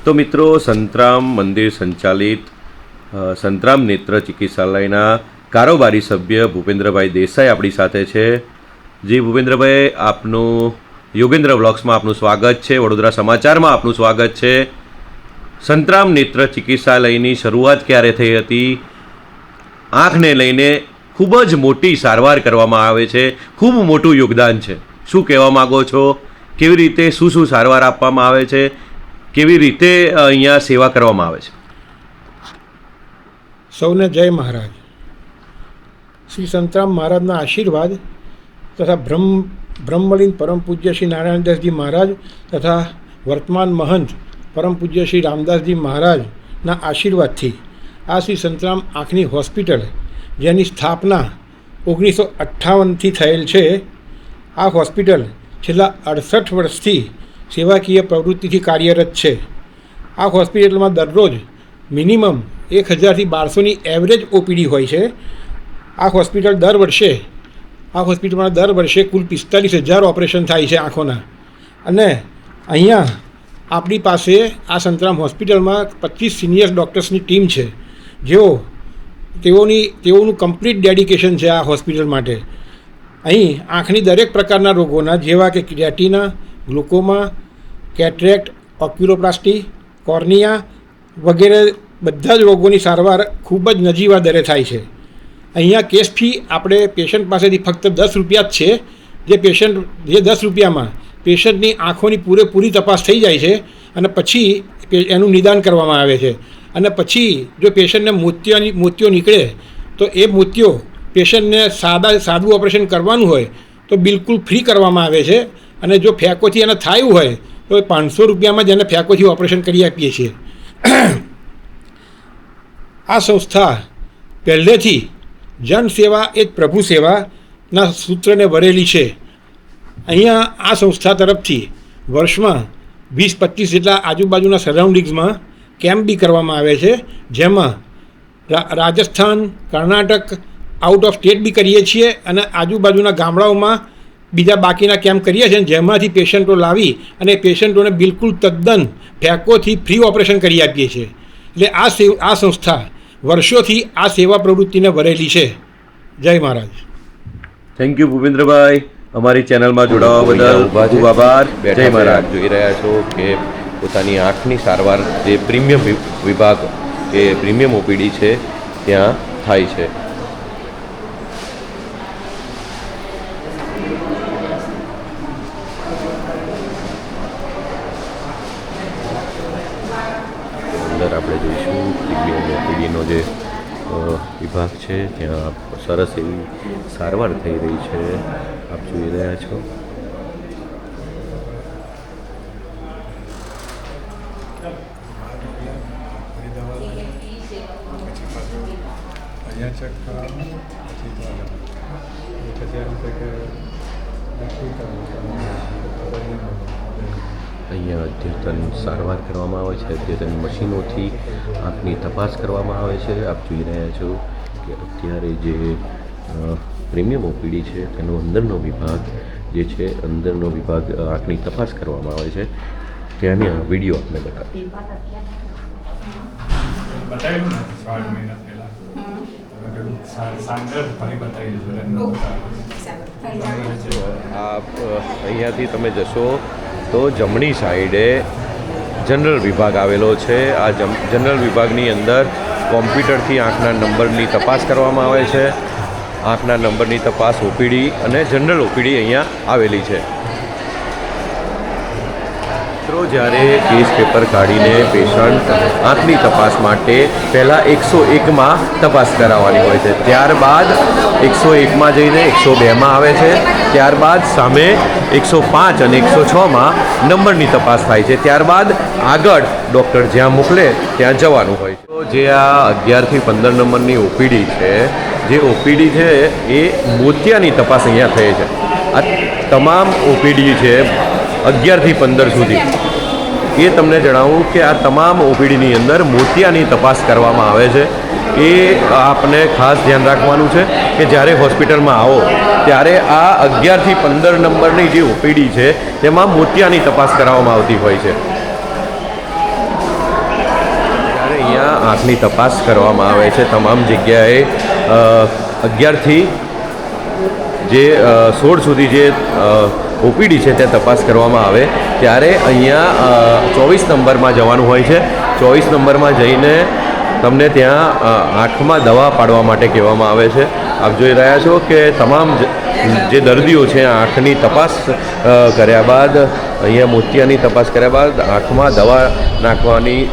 તો મિત્રો, સંતરામ મંદિર સંચાલિત સંતરામ નેત્ર ચિકિત્સાલયના કારોબારી સભ્ય ભૂપેન્દ્રભાઈ દેસાઈ આપણી સાથે છે. જી ભૂપેન્દ્રભાઈ, આપનું યોગેન્દ્ર વ્લોગ્સમાં આપનું સ્વાગત છે. વડોદરા સમાચારમાં આપનું સ્વાગત છે. સંતરામ નેત્ર ચિકિત્સાલયની શરૂઆત ક્યારે થઈ હતી? આંખને લઈને ખૂબ જ મોટી સારવાર કરવામાં આવે છે, ખૂબ મોટું યોગદાન છે. શું કહેવા માગો છો? કેવી રીતે શું સારવાર આપવામાં આવે છે? કેવી રીતે અહીંયા સેવા કરવામાં આવે છે? સૌને જય મહારાજ. શ્રી સંતરામ મહારાજના આશીર્વાદ તથા બ્રહ્મલીન પરમ પૂજ્ય શ્રી નારાયણદાસજી મહારાજ તથા વર્તમાન મહંત પરમ પૂજ્ય શ્રી રામદાસજી મહારાજના આશીર્વાદથી આ શ્રી સંતરામ આંખની હોસ્પિટલ, જેની સ્થાપના 1958થી થયેલ છે, આ હોસ્પિટલ છેલ્લા 68 વર્ષથી સેવાકીય પ્રવૃત્તિથી કાર્યરત છે. આ હોસ્પિટલમાં દરરોજ મિનિમમ 1000થી 1200ની એવરેજ ઓપીડી હોય છે. આ હોસ્પિટલમાં દર વર્ષે કુલ 45000 ઓપરેશન થાય છે આંખોના. અને અહીંયા આપણી પાસે આ સંતરામ હોસ્પિટલમાં 25 સિનિયર ડૉક્ટર્સની ટીમ છે, તેઓનું કમ્પ્લીટ ડેડિકેશન છે આ હોસ્પિટલ માટે. અહીં આંખની દરેક પ્રકારના રોગોના, જેવા કે રેટિના, ગ્લુકોમા, કેટરેક્ટ, ઓક્યુલોપ્લાસ્ટી, કોર્નિયા વગેરે બધા જ રોગોની સારવાર ખૂબ જ નજીવા દરે થાય છે. અહીંયા કેસ ફી આપણે પેશન્ટ પાસેથી ફક્ત 10 રૂપિયા જ છે, જે 10 રૂપિયામાં પેશન્ટની આંખોની પૂરેપૂરી તપાસ થઈ જાય છે અને પછી એનું નિદાન કરવામાં આવે છે. અને પછી જો પેશન્ટને મોતિયો નીકળે તો એ મોતિયો પેશન્ટને સાદું ઓપરેશન કરવાનું હોય તો બિલકુલ ફ્રી કરવામાં આવે છે. અને જો ફેંકોથી એને થયું હોય તો 500 રૂપિયામાં જ એને ફેંકોથી ઓપરેશન કરી આપીએ છીએ. આ સંસ્થા પહેલેથી જનસેવા એ જ પ્રભુ સેવાના સૂત્રને વરેલી છે. અહીંયા આ સંસ્થા તરફથી વર્ષમાં 20-25 જેટલા આજુબાજુના સરાઉન્ડિંગ્સમાં કેમ્પ બી કરવામાં આવે છે, જેમાં Rajasthan, Karnataka, out of state બી કરીએ છીએ અને આજુબાજુના ગામડાઓમાં બીજા બાકીના કેમ્પ કરીએ છીએ, જેમાંથી પેશન્ટો લાવી અને પેશન્ટોને બિલકુલ તદ્દન ફેંકોથી ફ્રી ઓપરેશન કરી આપીએ છીએ. એટલે આ સંસ્થા વર્ષોથી આ સેવા પ્રવૃત્તિને વરેલી છે. જય મહારાજ. થેન્ક યુ ભૂપેન્દ્રભાઈ, અમારી ચેનલમાં જોડાવા બદલ ખૂબ આભાર. જય મહારાજ. જોઈ રહ્યા છો કે પોતાની આંખની સારવાર જે પ્રીમિયમ વિભાગ કે પ્રીમિયમ ઓપીડી છે ત્યાં થાય છે. અંદર આપણે જોઈશું પ્રીમિયમ ઓપીડીનો જે વિભાગ છે, ત્યાં સરસ એવી સારવાર થઈ રહી છે, આપ જોઈ રહ્યા છો. અહીંયા અદ્યતન સારવાર કરવામાં આવે છે, અદ્યતન મશીનોથી આંખની તપાસ કરવામાં આવે છે. આપ જોઈ રહ્યા છો કે અત્યારે જે પ્રીમિયમ ઓપીડી છે તેનો અંદરનો વિભાગ જે છે, અંદરનો વિભાગ આંખની તપાસ કરવામાં આવે છે, ત્યાંની વિડીયો આપને બતાવીએ. આપ અહીંયાથી તમે જશો તો જમણી સાઈડે જનરલ વિભાગ આવેલો છે. આ જનરલ વિભાગની અંદર કોમ્પ્યુટરથી આંખના નંબરની તપાસ કરવામાં આવે છે. આંખના નંબરની તપાસ ઓપીડી અને જનરલ ઓપીડી અહીંયા આવેલી છે. મિત્રો, જ્યારે કેસ પેપર કાઢીને પેશન્ટ આંખની તપાસ માટે પહેલાં 101માં તપાસ કરાવવાની હોય છે, ત્યારબાદ 101માં જઈને 102માં આવે છે, ત્યારબાદ સામે 105 અને 106માં નંબરની તપાસ થાય છે, ત્યારબાદ આગળ ડૉક્ટર જ્યાં મોકલે ત્યાં જવાનું હોય છે. તો જે આ 11થી 15 નંબરની ઓપીડી છે, જે ઓપીડી છે એ મોતિયાની તપાસ અહીંયા થઈ છે. આ તમામ ઓપીડી છે 11થી 15 સુધી. એ તમને જણાવું કે આ તમામ ઓપીડીની અંદર મોતિયાની તપાસ કરવામાં આવે છે. એ આપને ખાસ ધ્યાન રાખવાનું છે કે જ્યારે હોસ્પિટલમાં આવો ત્યારે આ 11થી 15 નંબરની જે ઓપીડી છે તેમાં મોતિયાની તપાસ કરાવવામાં આવતી હોય છે. આંખની તપાસ કરવામાં આવે છે. તમામ જગ્યાએ 11થી જે 16 સુધી જે ઓપીડી છે ત્યાં તપાસ કરવામાં આવે. ત્યારે અહીંયા 24 નંબરમાં જવાનું હોય છે. 24 નંબરમાં જઈને તમને ત્યાં આંખમાં દવા પાડવા માટે કહેવામાં આવે છે. આપ જોઈ રહ્યા છો કે તમામ જે દર્દીઓ છે આંખની તપાસ કર્યા બાદ, અહીંયા મોતિયાની તપાસ કર્યા બાદ આંખમાં દવા નાખવાની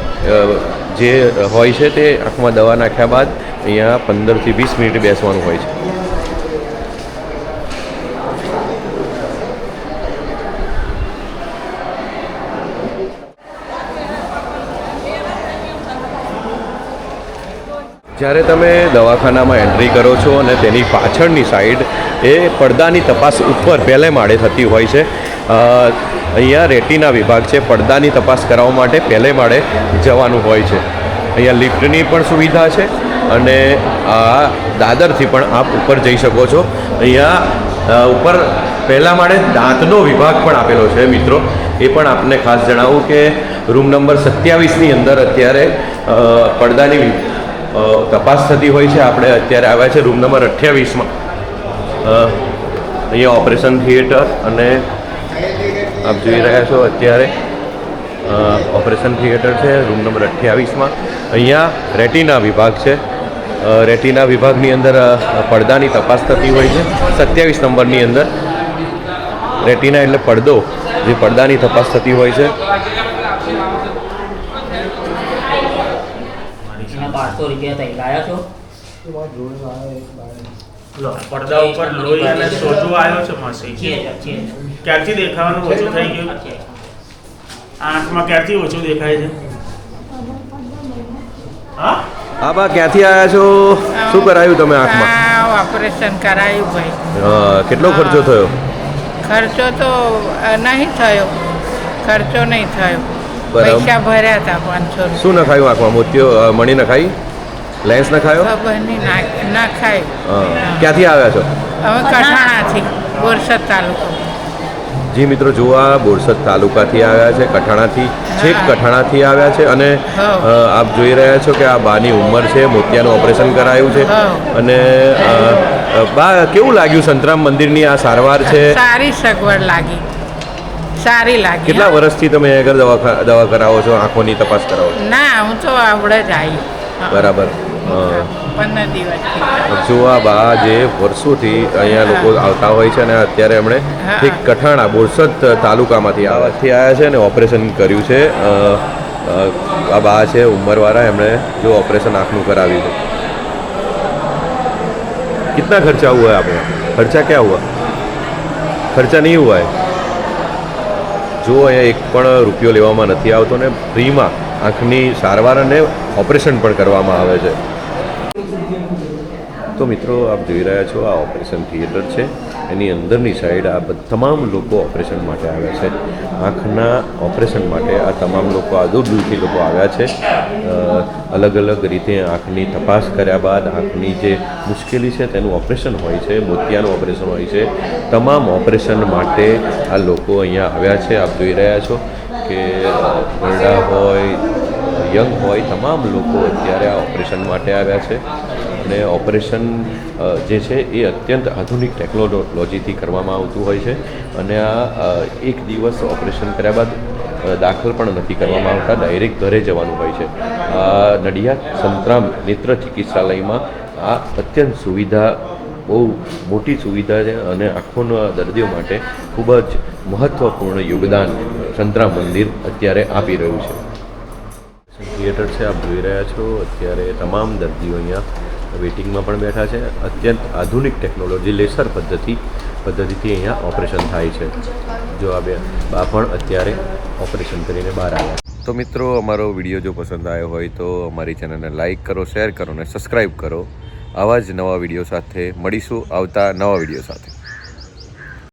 જે હોય છે તે આંખમાં દવા નાખ્યા બાદ અહીંયા 15થી 20 મિનિટ બેસવાનું હોય છે. જ્યારે તમે દવાખાનામાં એન્ટ્રી કરો છો અને તેની પાછળની સાઈડ એ પડદાની તપાસ ઉપર પહેલે માળે થતી હોય છે. અહીંયા રેટિના વિભાગ છે. પડદાની તપાસ કરાવવા માટે પહેલે માળે જવાનું હોય છે. અહીંયા લિફ્ટની પણ સુવિધા છે અને આ દાદરથી પણ આપ ઉપર જઈ શકો છો. અહીંયા ઉપર પહેલા માળે દાંતનો વિભાગ પણ આપેલો છે મિત્રો. એ પણ આપને ખાસ જણાવું કે રૂમ નંબર 27ની અંદર અત્યારે પડદાની તપાસ થતી હોય છે. આપણે અત્યારે આવ્યા છે રૂમ નંબર 28માં. અહીંયા ઓપરેશન થિયેટર અને આપ જોઈ રહ્યા છો અત્યારે ઓપરેશન થિયેટર છે રૂમ નંબર 28માં. અહીંયા રેટિના વિભાગ છે. રેટિના વિભાગની અંદર પડદાની તપાસ થતી હોય છે. 27 નંબરની અંદર રેટિના એટલે પડદો, જે પડદાની તપાસ થતી હોય છે. 500 રૂપિયા થઈ લાયા છો. લો પડદા ઉપર લોહી અને સોજો આવ્યો છે માસી. ક્યારથી દેખાવાનું ઓછું થઈ ગયું? આંખમાં ક્યારથી ઓછું દેખાય છે? હા બા ક્યાંથી આવ્યા છો? શું કરાયું તમે આંખમાં? ઓપરેશન કરાયું ભાઈ. કેટલો ખર્ચો થયો? ખર્ચો તો નહીં થયો. ખર્ચો નહીં થયો. બરાબર. પૈસા ભર્યા હતા 500. શું નખાયું આંખમાં? મોતિયો મણી નખાઈ? લેન્સ નખાયો? ખબર નહીં ના ખાય. ક્યાંથી આવ્યા છો? હવે કઠાણાથી, બોરસદ તાલુકો. જી મિત્રો, જોવા બોરસદ તાલુકાથી આવ્યા છે, કઠાણાથી, છેક કઠાણાથી આવ્યા છે. અને આપ જોઈ રહ્યા છો કે આ બાની ઉંમર છે, મોતિયાનું ઓપરેશન કરાયું છે. અને બા કેવું લાગ્યું સંતરામ મંદિરની આ સારવાર છે? સારી સગવડ લાગી. સારી લાગી. કેટલા વર્ષથી તમે આગળ દવા કરાવો છો, આંખોની તપાસ કરાવો છો? ના, હું તો આવડે જ આવી. બરાબર. 15 દિવસથી. જો આ બા જે વર્ષોથી અહીંયા લોકો આવતા હોય છે અને અત્યારે એમણે ઠીક કઠાણા બોરસદ તાલુકામાંથી આવ્યા છે અને ઓપરેશન કર્યું છે. આ બા છે ઉંમરવાળા, એમણે જો ઓપરેશન આંખનું કરાવ્યું છે. कितना खर्चा हुआ है आपका? खर्चा क्या हुआ? खर्चा नहीं हुआ है. જો અહીંયા એક પણ રૂપિયો લેવામાં નથી આવતો ને ફ્રીમાં આંખની સારવાર અને ઓપરેશન પણ કરવામાં આવે છે. તો મિત્રો, આપ જોઈ રહ્યા છો આ ઓપરેશન થિયેટર છે. એની અંદરની સાઈડ આ તમામ લોકો ઓપરેશન માટે આવ્યા છે. આંખના ઓપરેશન માટે આ તમામ લોકો આ દૂર દૂરથી લોકો આવ્યા છે. અલગ અલગ રીતે આંખની તપાસ કર્યા બાદ આંખની જે મુશ્કેલી છે તેનું ઓપરેશન હોય છે, મોતિયાનું ઓપરેશન હોય છે. તમામ ઓપરેશન માટે આ લોકો અહીંયા આવ્યા છે. આપ જોઈ રહ્યા છો કે ગરડા હોય, યંગ હોય, તમામ લોકો અત્યારે આ ઓપરેશન માટે આવ્યા છે. અને ઓપરેશન જે છે એ અત્યંત આધુનિક ટેકનોલોજીથી કરવામાં આવતું હોય છે. અને આ એક દિવસ ઓપરેશન કર્યા બાદ દાખલ પણ નથી કરવામાં આવતા, ડાયરેક્ટ ઘરે જવાનું હોય છે. આ નડિયાદ સંતરામ નેત્ર ચિકિત્સાલયમાં આ અત્યંત સુવિધા, બહુ મોટી સુવિધા છે અને આંખોના દર્દીઓ માટે ખૂબ જ મહત્ત્વપૂર્ણ યોગદાન સંતરામ મંદિર અત્યારે આપી રહ્યું છે. થિયેટર છે, આપ જોઈ રહ્યા છો. અત્યારે તમામ દર્દીઓ અહીંયા વેઇટિંગમાં પણ બેઠા છે. અત્યંત આધુનિક ટેકનોલોજી, લેસર પદ્ધતિથી અહીંયા ઓપરેશન થાય છે. જો આ બા પણ અત્યારે ઓપરેશન કરીને બહાર આવ્યા. તો મિત્રો, અમારો વિડીયો જો પસંદ આવ્યો હોય તો અમારી ચેનલને લાઇક કરો, શેર કરો અને સબસ્ક્રાઈબ કરો. આવા જ નવા વિડીયો સાથે મળીશું આવતા નવા વિડીયો સાથે.